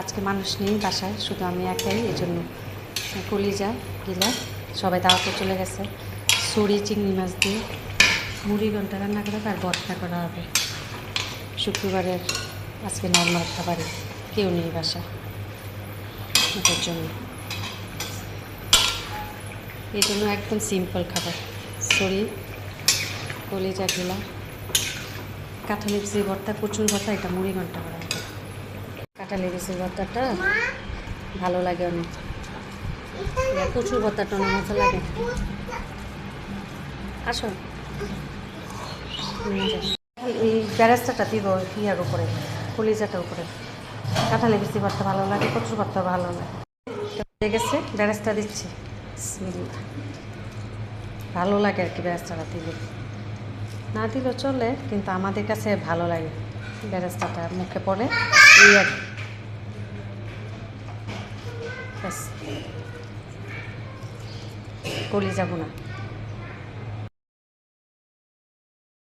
আজকে মানুষ নেই বাসায়, শুধু আমি একাই, এই জন্য কলিজা গিলা সবাই দাওয়াতে চলে গেছে। ছুরি চিংড়ি মাছ দিয়ে মুড়ি ঘন্টা রান্না করা আর ভর্তা করা হবে। শুক্রবারের আজকে নর্মাল খাবারে কেউ নেই বাসা, এটার জন্য এই জন্য একদম সিম্পল খাবার। ছুরি, কলিজা গিলা, কাঁঠালি বিচির ভর্তা, কচুর ভর্তা, এটা মুড়ি ঘন্টা করা হবে। কাঁঠালি বিচির ভর্তাটা ভালো লাগে অনেক, কচুর ভর্তাটা অনেক মজা লাগে। আসো, এই ব্যারেস্তাটা দিব ইয়ার উপরে, কলিজাটার উপরে। কাঁঠালি বিচি ভর্তা ভালো লাগে, কচুর ভর্তা ভালো লাগে। হয়ে গেছে, ব্যারেস্তা দিচ্ছি। বিসমিল্লাহ। ভালো লাগে আর কি ব্যারেস্তাটা দিলে, না দিলেও চলে, কিন্তু আমাদের কাছে ভালো লাগে ব্যারেস্তাটা মুখে পড়ে, এই আর কলিজা বোনা।